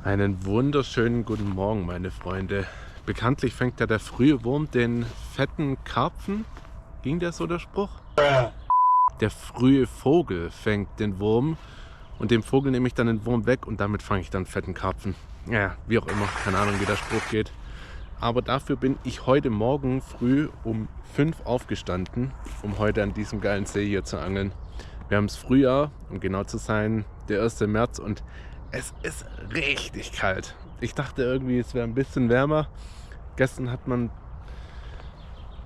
Einen wunderschönen guten Morgen, meine Freunde. Bekanntlich fängt ja der frühe Wurm den fetten Karpfen. Ging der so, der Spruch? Der frühe Vogel fängt den Wurm und dem Vogel nehme ich dann den Wurm weg und damit fange ich dann fetten Karpfen. Ja, wie auch immer, keine Ahnung, wie der Spruch geht. Aber dafür bin ich heute Morgen früh um 5 aufgestanden, um heute an diesem geilen See hier zu angeln. Wir haben es Frühjahr, um genau zu sein, der 1. März und es ist richtig kalt. Ich dachte irgendwie, es wäre ein bisschen wärmer. Gestern hat man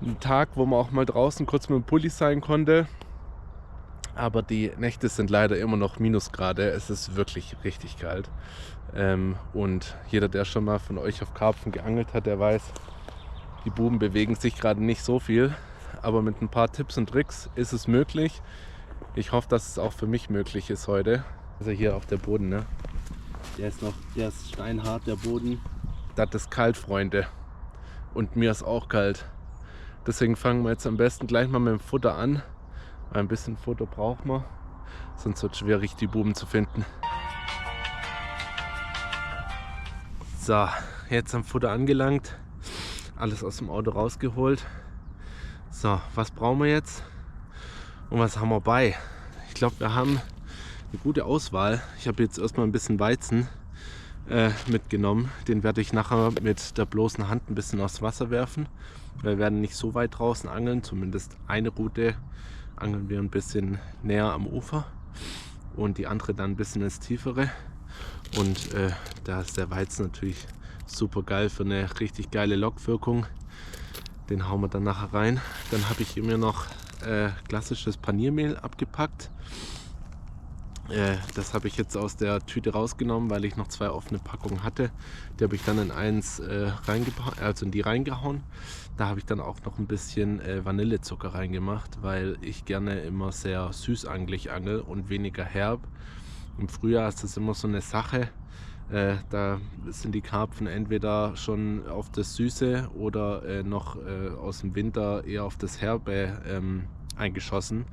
einen Tag, wo man auch mal draußen kurz mit dem Pulli sein konnte. Aber die Nächte sind leider immer noch Minusgrade. Es ist wirklich richtig kalt. Und jeder, der schon mal von euch auf Karpfen geangelt hat, der weiß, die Buben bewegen sich gerade nicht so viel. Aber mit ein paar Tipps und Tricks ist es möglich. Ich hoffe, dass es auch für mich möglich ist heute. Also hier auf der Boden, ne? Der ist steinhart, der Boden. Das ist kalt, Freunde. Und mir ist auch kalt. Deswegen fangen wir jetzt am besten gleich mal mit dem Futter an. Ein bisschen Futter braucht man. Sonst wird es schwierig, die Buben zu finden. So, jetzt am Futter angelangt. Alles aus dem Auto rausgeholt. So, was brauchen wir jetzt? Und was haben wir bei? Ich glaube, wir haben eine gute Auswahl. Ich habe jetzt erstmal ein bisschen Weizen mitgenommen. Den werde ich nachher mit der bloßen Hand ein bisschen aufs Wasser werfen. Wir werden nicht so weit draußen angeln, zumindest eine Route angeln wir ein bisschen näher am Ufer und die andere dann ein bisschen ins Tiefere. Und da ist der Weizen natürlich super geil für eine richtig geile Lockwirkung. Den hauen wir dann nachher rein. Dann habe ich mir noch klassisches Paniermehl abgepackt. Das habe ich jetzt aus der Tüte rausgenommen, weil ich noch 2 offene Packungen hatte. Die habe ich dann in eins in die reingehauen. Da habe ich dann auch noch ein bisschen Vanillezucker reingemacht, weil ich gerne immer sehr süßangelig angel und weniger herb. Im Frühjahr ist das immer so eine Sache. Da sind die Karpfen entweder schon auf das Süße oder noch aus dem Winter eher auf das Herbe eingeschossen.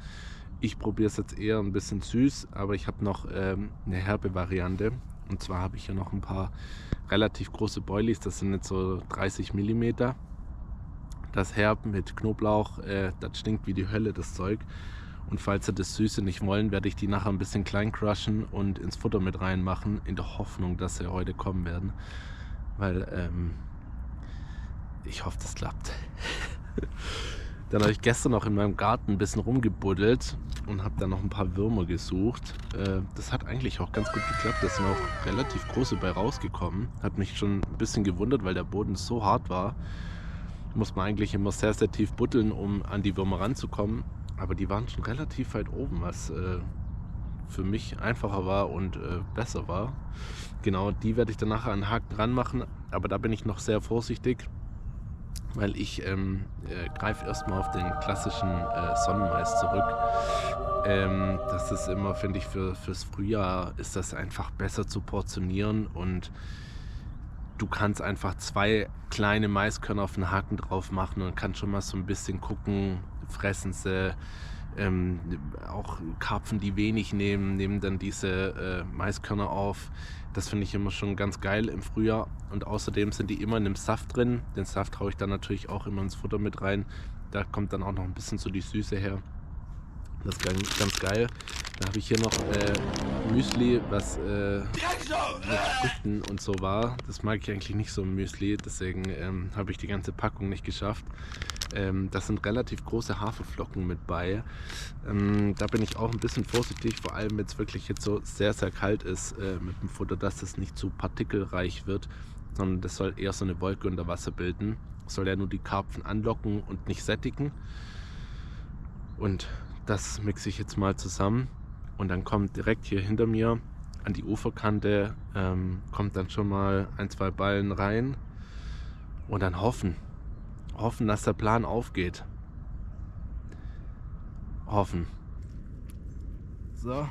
Ich probiere es jetzt eher ein bisschen süß, aber ich habe noch eine herbe Variante. Und zwar habe ich hier noch ein paar relativ große Boilies, das sind jetzt so 30 mm. Das Herb mit Knoblauch, das stinkt wie die Hölle, das Zeug. Und falls sie das Süße nicht wollen, werde ich die nachher ein bisschen klein crushen und ins Futter mit reinmachen, in der Hoffnung, dass sie heute kommen werden. Weil ich hoffe, das klappt. Dann habe ich gestern noch in meinem Garten ein bisschen rumgebuddelt und habe dann noch ein paar Würmer gesucht. Das hat eigentlich auch ganz gut geklappt. Da sind auch relativ große bei rausgekommen. Hat mich schon ein bisschen gewundert, weil der Boden so hart war. Muss man eigentlich immer sehr, sehr tief buddeln, um an die Würmer ranzukommen. Aber die waren schon relativ weit oben, was für mich einfacher war und besser war. Genau, die werde ich dann nachher an den Haken dran machen. Aber da bin ich noch sehr vorsichtig, weil ich greife erstmal auf den klassischen Sonnenmais zurück. Das ist immer, finde ich, fürs Frühjahr ist das einfach besser zu portionieren und du kannst einfach 2 kleine Maiskörner auf den Haken drauf machen und kannst schon mal so ein bisschen gucken, fressen sie. Auch Karpfen, die wenig nehmen dann diese Maiskörner auf. Das finde ich immer schon ganz geil im Frühjahr. Und außerdem sind die immer in dem Saft drin. Den Saft haue ich dann natürlich auch immer ins Futter mit rein. Da kommt dann auch noch ein bisschen so die Süße her. Das ist ganz geil. Da habe ich hier noch Müsli, was mit Früchten und so war. Das mag ich eigentlich nicht so im Müsli, deswegen habe ich die ganze Packung nicht geschafft. Das sind relativ große Haferflocken mit bei. Da bin ich auch ein bisschen vorsichtig, vor allem wenn es wirklich jetzt so sehr, sehr kalt ist mit dem Futter, dass es nicht zu partikelreich wird, sondern das soll eher so eine Wolke unter Wasser bilden. Das soll ja nur die Karpfen anlocken und nicht sättigen. Und das mixe ich jetzt mal zusammen und dann kommt direkt hier hinter mir an die Uferkante, kommt dann schon mal 1, 2 Ballen rein und dann hoffen, dass der Plan aufgeht. Hoffen. So,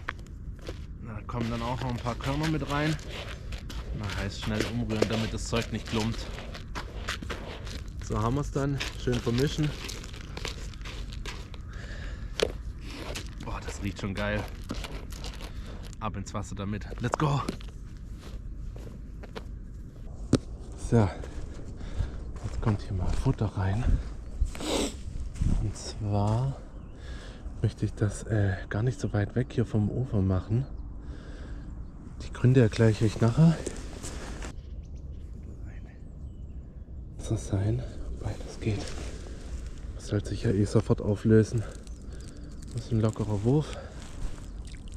da kommen dann auch noch ein paar Körner mit rein. Na, heißt schnell umrühren, damit das Zeug nicht klumpt. So haben wir es dann, schön vermischen. Boah, das riecht schon geil. Ab ins Wasser damit. Let's go! So, jetzt kommt hier mal Futter rein. Und zwar möchte ich das gar nicht so weit weg hier vom Ufer machen. Die Gründe erkläre ich euch nachher. Muss das sein? Wobei das geht. Das soll sich ja eh sofort auflösen. Das ist ein lockerer Wurf.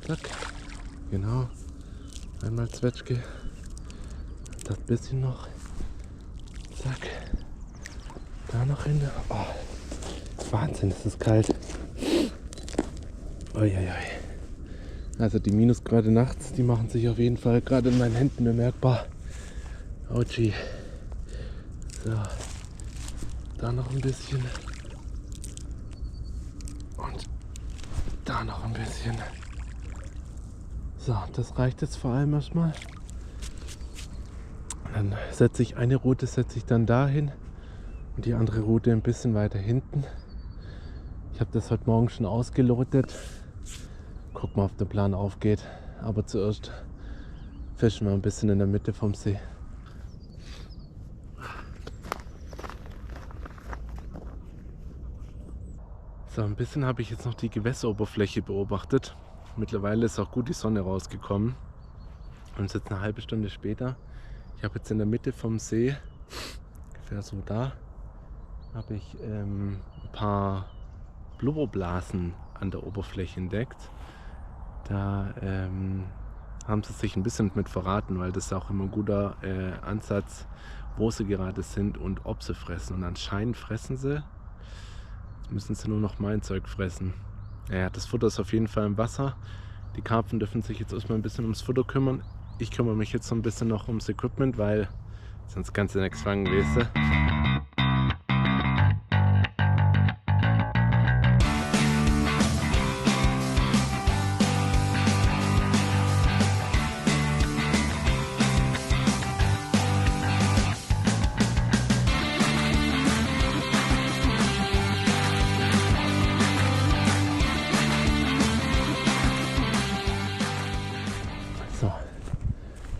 Zack. Genau. Einmal Zwetschge. Das bisschen noch. Zack. Da noch hin. Oh, Wahnsinn, es ist kalt. Uiuiui. Also die Minusgrade nachts, die machen sich auf jeden Fall gerade in meinen Händen bemerkbar. Autschi. So. Da noch ein bisschen. Und da noch ein bisschen. So, das reicht jetzt vor allem erstmal. Dann setze ich eine Route dann dahin und die andere Route ein bisschen weiter hinten. Ich habe das heute Morgen schon ausgelotet. Gucken mal, ob der Plan aufgeht. Aber zuerst fischen wir ein bisschen in der Mitte vom See. So, ein bisschen habe ich jetzt noch die Gewässeroberfläche beobachtet. Mittlerweile ist auch gut die Sonne rausgekommen. Und es ist jetzt eine halbe Stunde später. Ich habe jetzt in der Mitte vom See, ungefähr so da, habe ich ein paar Blubberblasen an der Oberfläche entdeckt. Da haben sie sich ein bisschen mit verraten, weil das ist auch immer ein guter Ansatz, wo sie gerade sind und ob sie fressen. Und anscheinend fressen sie. Jetzt müssen sie nur noch mein Zeug fressen. Ja, das Futter ist auf jeden Fall im Wasser. Die Karpfen dürfen sich jetzt erstmal ein bisschen ums Futter kümmern. Ich kümmere mich jetzt so ein bisschen noch ums Equipment, weil sonst kannst du nichts fangen, weißt du?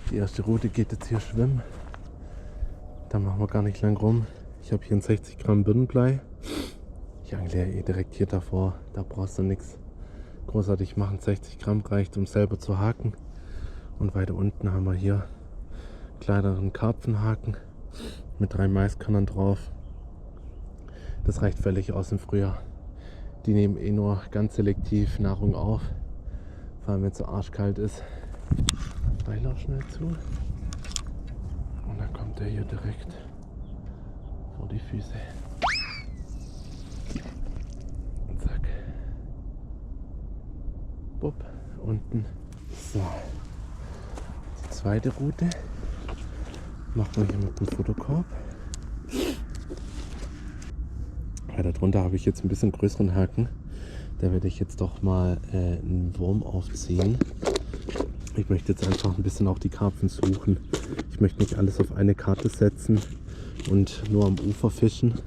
Die erste Route geht jetzt hier schwimmen. Da machen wir gar nicht lang rum. Ich habe hier ein 60 Gramm Birnenblei. Ich angle ja eh direkt hier davor. Da brauchst du nichts großartig machen. 60 Gramm reicht, um selber zu haken. Und weiter unten haben wir hier kleineren Karpfenhaken mit 3 Maiskörnern drauf. Das reicht völlig aus im Frühjahr. Die nehmen eh nur ganz selektiv Nahrung auf. Vor allem wenn es so arschkalt ist. Weiler schnell zu. Und dann kommt der hier direkt vor die Füße. Und zack. Bupp, unten. So. Die zweite Route macht man hier mit dem Fotokorb. Ja, darunter habe ich jetzt ein bisschen größeren Haken. Da werde ich jetzt doch mal einen Wurm aufziehen. Ich möchte jetzt einfach ein bisschen auch die Karpfen suchen. Ich möchte nicht alles auf eine Karte setzen und nur am Ufer fischen.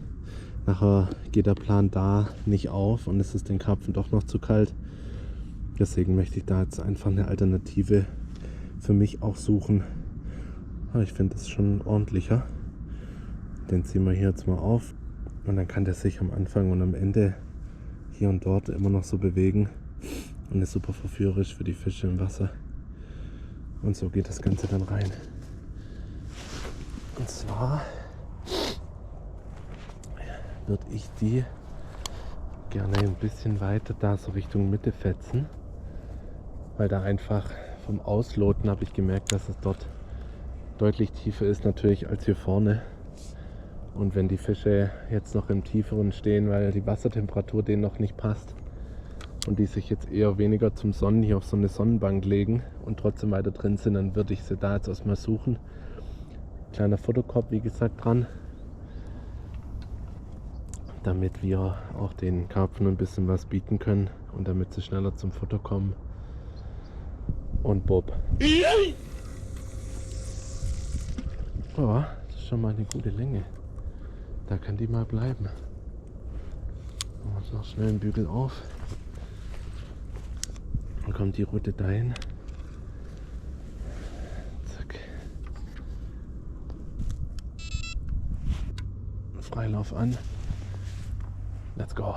Nachher geht der Plan da nicht auf und es ist den Karpfen doch noch zu kalt. Deswegen möchte ich da jetzt einfach eine Alternative für mich auch suchen. Aber ich finde das schon ordentlicher. Den ziehen wir hier jetzt mal auf und dann kann der sich am Anfang und am Ende hier und dort immer noch so bewegen und ist super verführerisch für die Fische im Wasser. Und so geht das Ganze dann rein. Und zwar würde ich die gerne ein bisschen weiter da so Richtung Mitte fetzen, weil da einfach vom Ausloten habe ich gemerkt, dass es dort deutlich tiefer ist natürlich als hier vorne. Und wenn die Fische jetzt noch im Tieferen stehen, weil die Wassertemperatur denen noch nicht passt und die sich jetzt eher weniger zum Sonnen hier auf so eine Sonnenbank legen und trotzdem weiter drin sind, dann würde ich sie da jetzt erstmal suchen. Kleiner Fotokorb, wie gesagt, dran, damit wir auch den Karpfen ein bisschen was bieten können und damit sie schneller zum Futter kommen. Und Bob. Oh, das ist schon mal eine gute Länge. Da kann die mal bleiben. Machen wir noch schnell einen Bügel auf. Dann kommt die Route dahin. Zack. Freilauf an. Let's go.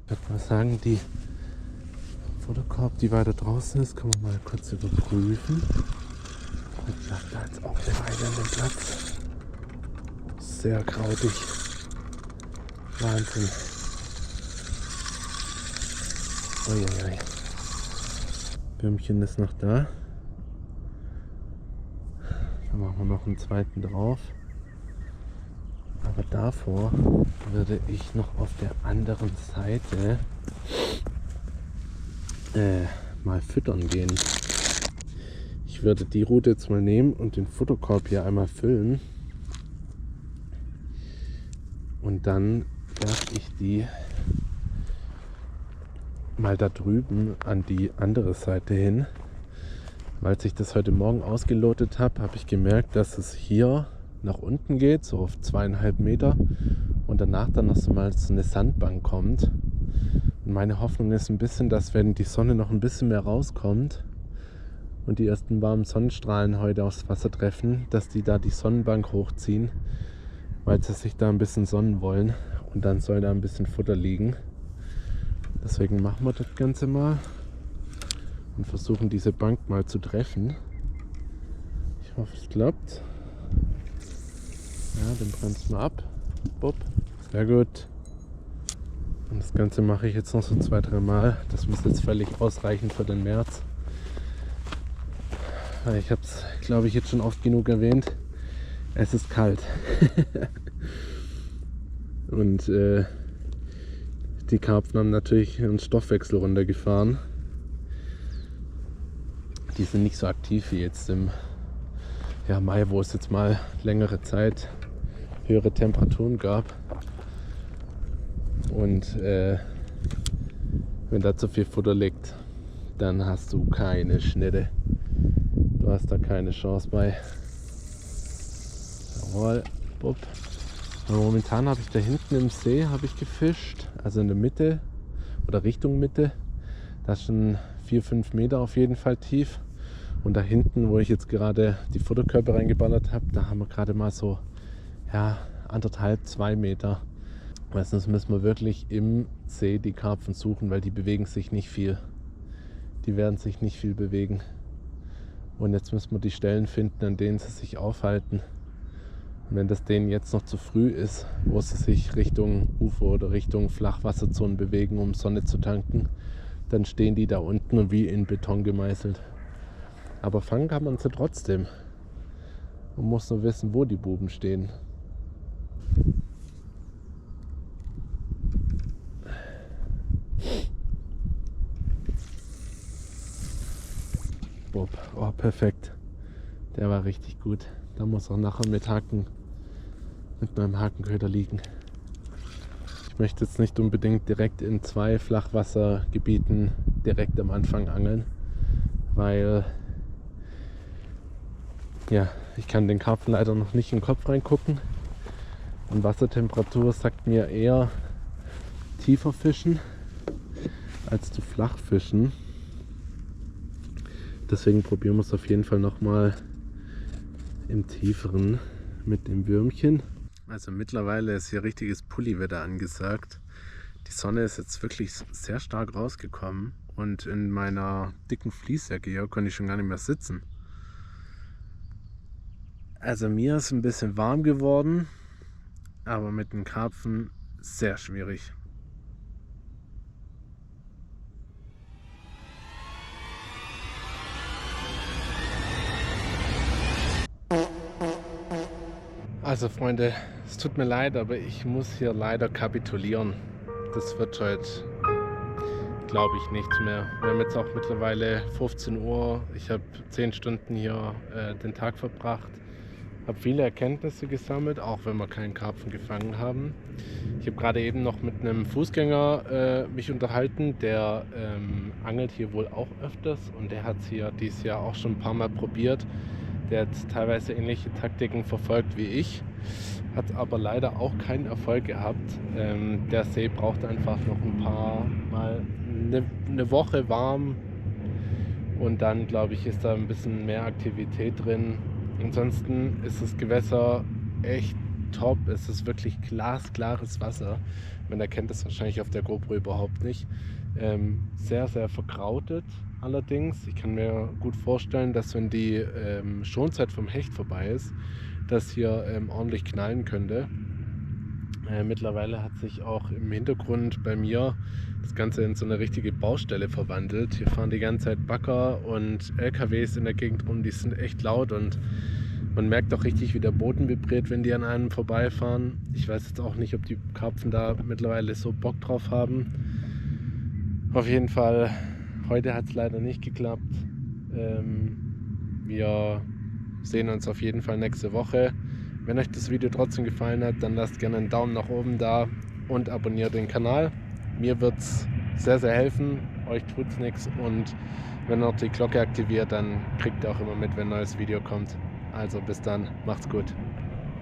Ich würde mal sagen, die Fotokorb, die weiter draußen ist, kann man mal kurz überprüfen. Ich bleibe da jetzt auch eine Weile an dem Platz. Sehr krautig. Wahnsinn. Uiuiui. Würmchen ist noch da. Dann machen wir noch einen zweiten drauf. Aber davor würde ich noch auf der anderen Seite mal füttern gehen. Ich würde die Route jetzt mal nehmen und den Futterkorb hier einmal füllen. Und dann werfe ich die mal da drüben an die andere Seite hin. Weil ich das heute Morgen ausgelotet habe, habe ich gemerkt, dass es hier nach unten geht, so auf 2,5 Meter und danach dann noch so mal so eine Sandbank kommt. Und meine Hoffnung ist ein bisschen, dass wenn die Sonne noch ein bisschen mehr rauskommt und die ersten warmen Sonnenstrahlen heute aufs Wasser treffen, dass die da die Sonnenbank hochziehen, weil sie sich da ein bisschen sonnen wollen und dann soll da ein bisschen Futter liegen. Deswegen machen wir das Ganze mal und versuchen diese Bank mal zu treffen. Ich hoffe, es klappt. Ja, den bremsen wir ab. Bob. Sehr gut. Und das Ganze mache ich jetzt noch so 2-3 Mal. Das muss jetzt völlig ausreichen für den März. Ich habe es, glaube ich, jetzt schon oft genug erwähnt. Es ist kalt. Und die Karpfen haben natürlich ihren Stoffwechsel runtergefahren. Die sind nicht so aktiv wie jetzt im Mai, wo es jetzt mal längere Zeit höhere Temperaturen gab. Und wenn da zu viel Futter liegt, dann hast du keine Schnitte. Du hast da keine Chance bei. Jawohl, bupp. Momentan habe ich da hinten im See gefischt, also in der Mitte oder Richtung Mitte. Das ist schon 4-5 Meter auf jeden Fall tief. Und da hinten, wo ich jetzt gerade die Futterkörbe reingeballert habe, da haben wir gerade mal so 1,5-2 Meter. Meistens müssen wir wirklich im See die Karpfen suchen, weil die bewegen sich nicht viel. Die werden sich nicht viel bewegen. Und jetzt müssen wir die Stellen finden, an denen sie sich aufhalten. Und wenn das denen jetzt noch zu früh ist, wo sie sich Richtung Ufer oder Richtung Flachwasserzonen bewegen, um Sonne zu tanken, dann stehen die da unten wie in Beton gemeißelt. Aber fangen kann man sie trotzdem. Man muss nur wissen, wo die Buben stehen. Bob, oh perfekt. Der war richtig gut. Da muss auch nachher mit meinem Hakenköder liegen. Ich möchte jetzt nicht unbedingt direkt in 2 Flachwassergebieten direkt am Anfang angeln, weil ich kann den Karpfen leider noch nicht in den Kopf reingucken. Und Wassertemperatur sagt mir eher tiefer fischen als zu flach fischen. Deswegen probieren wir es auf jeden Fall nochmal im Tieferen mit dem Würmchen. Also mittlerweile ist hier richtiges Pulliwetter angesagt. Die Sonne ist jetzt wirklich sehr stark rausgekommen und in meiner dicken Fließjacke hier konnte ich schon gar nicht mehr sitzen. Also mir ist ein bisschen warm geworden, aber mit den Karpfen sehr schwierig. Also Freunde, es tut mir leid, aber ich muss hier leider kapitulieren. Das wird heute, glaube ich, nichts mehr. Wir haben jetzt auch mittlerweile 15 Uhr. Ich habe 10 Stunden hier den Tag verbracht. Habe viele Erkenntnisse gesammelt, auch wenn wir keinen Karpfen gefangen haben. Ich habe gerade eben noch mit einem Fußgänger mich unterhalten, der angelt hier wohl auch öfters und der hat es hier dieses Jahr auch schon ein paar Mal probiert. Der hat teilweise ähnliche Taktiken verfolgt wie ich. Hat aber leider auch keinen Erfolg gehabt. Der See braucht einfach noch mal eine Woche warm und dann, glaube ich, ist da ein bisschen mehr Aktivität drin. Ansonsten ist das Gewässer echt top. Es ist wirklich glasklares Wasser. Man erkennt das wahrscheinlich auf der GoPro überhaupt nicht. Sehr, sehr verkrautet allerdings. Ich kann mir gut vorstellen, dass wenn die Schonzeit vom Hecht vorbei ist, das hier ordentlich knallen könnte. Mittlerweile hat sich auch im Hintergrund bei mir das Ganze in so eine richtige Baustelle verwandelt. Hier fahren die ganze Zeit Bagger und LKWs in der Gegend rum, die sind echt laut und man merkt auch richtig, wie der Boden vibriert, wenn die an einem vorbeifahren. Ich weiß jetzt auch nicht, ob die Karpfen da mittlerweile so Bock drauf haben. Auf jeden Fall, heute hat es leider nicht geklappt. Wir sehen uns auf jeden Fall nächste Woche. Wenn euch das Video trotzdem gefallen hat, dann lasst gerne einen Daumen nach oben da und abonniert den Kanal. Mir wird es sehr, sehr helfen. Euch tut es nichts und wenn ihr noch die Glocke aktiviert, dann kriegt ihr auch immer mit, wenn ein neues Video kommt. Also bis dann, macht's gut.